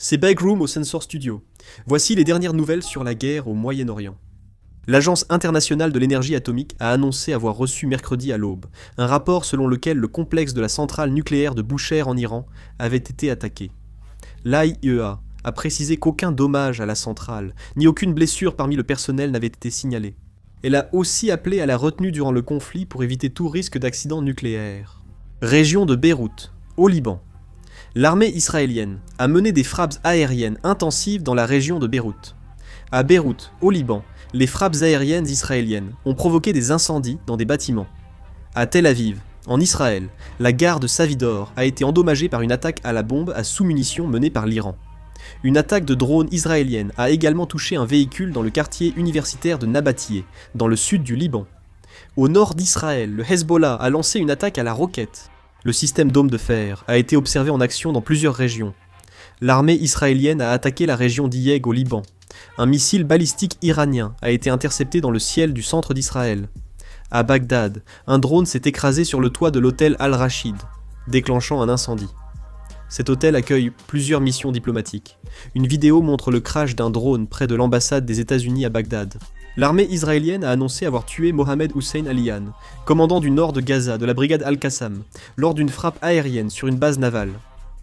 C'est Backroom au Sensor Studio. Voici les dernières nouvelles sur la guerre au Moyen-Orient. L'Agence internationale de l'énergie atomique a annoncé avoir reçu mercredi à l'aube un rapport selon lequel le complexe de la centrale nucléaire de Bushehr en Iran avait été attaqué. L'AIEA a précisé qu'aucun dommage à la centrale, ni aucune blessure parmi le personnel n'avait été signalée. Elle a aussi appelé à la retenue durant le conflit pour éviter tout risque d'accident nucléaire. Région de Beyrouth, au Liban. L'armée israélienne a mené des frappes aériennes intensives dans la région de Beyrouth. À Beyrouth, au Liban, les frappes aériennes israéliennes ont provoqué des incendies dans des bâtiments. À Tel Aviv, en Israël, la gare de Savidor a été endommagée par une attaque à la bombe à sous-munitions menée par l'Iran. Une attaque de drone israélienne a également touché un véhicule dans le quartier universitaire de Nabatiyeh, dans le sud du Liban. Au nord d'Israël, le Hezbollah a lancé une attaque à la roquette. Le système dôme de fer a été observé en action dans plusieurs régions. L'armée israélienne a attaqué la région d'Iyeg au Liban. Un missile balistique iranien a été intercepté dans le ciel du centre d'Israël. À Bagdad, un drone s'est écrasé sur le toit de l'hôtel Al-Rachid, déclenchant un incendie. Cet hôtel accueille plusieurs missions diplomatiques. Une vidéo montre le crash d'un drone près de l'ambassade des États-Unis à Bagdad. L'armée israélienne a annoncé avoir tué Mohamed Hussein Aliyan, commandant du nord de Gaza de la brigade Al-Qassam, lors d'une frappe aérienne sur une base navale.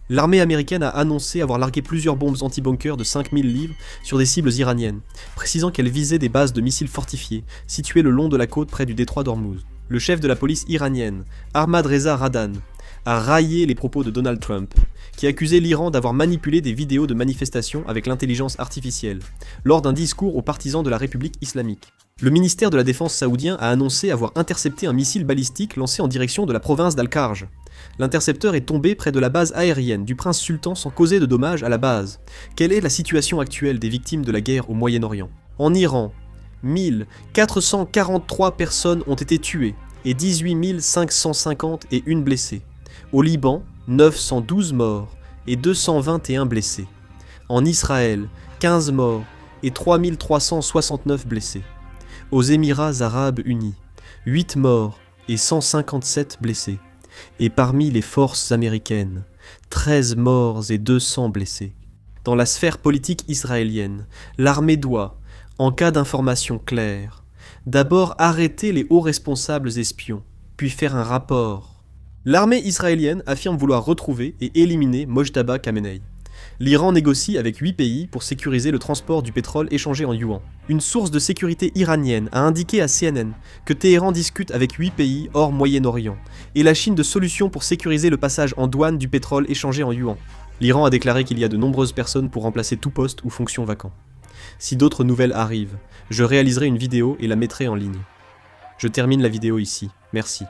L'armée américaine a annoncé avoir largué plusieurs bombes anti-bunkers de 5000 livres sur des cibles iraniennes, précisant qu'elles visaient des bases de missiles fortifiées situées le long de la côte près du détroit d'Ormuz. Le chef de la police iranienne, Ahmad Reza Radan, a raillé les propos de Donald Trump, qui accusait l'Iran d'avoir manipulé des vidéos de manifestations avec l'intelligence artificielle, lors d'un discours aux partisans de la République islamique. Le ministère de la Défense saoudien a annoncé avoir intercepté un missile balistique lancé en direction de la province d'Al-Kharj. L'intercepteur est tombé près de la base aérienne du prince sultan sans causer de dommages à la base. Quelle est la situation actuelle des victimes de la guerre au Moyen-Orient ? En Iran, 1443 personnes ont été tuées et 18 551 blessées. Au Liban, 912 morts et 221 blessés. En Israël, 15 morts et 3369 blessés. Aux Émirats arabes unis, 8 morts et 157 blessés. Et parmi les forces américaines, 13 morts et 200 blessés. Dans la sphère politique israélienne, l'armée doit, en cas d'information claire, d'abord arrêter les hauts responsables espions, puis faire un rapport. L'armée israélienne affirme vouloir retrouver et éliminer Mojtaba Khamenei. L'Iran négocie avec 8 pays pour sécuriser le transport du pétrole échangé en yuan. Une source de sécurité iranienne a indiqué à CNN que Téhéran discute avec 8 pays hors Moyen-Orient et la Chine de solutions pour sécuriser le passage en douane du pétrole échangé en yuan. L'Iran a déclaré qu'il y a de nombreuses personnes pour remplacer tout poste ou fonction vacant. Si d'autres nouvelles arrivent, je réaliserai une vidéo et la mettrai en ligne. Je termine la vidéo ici. Merci.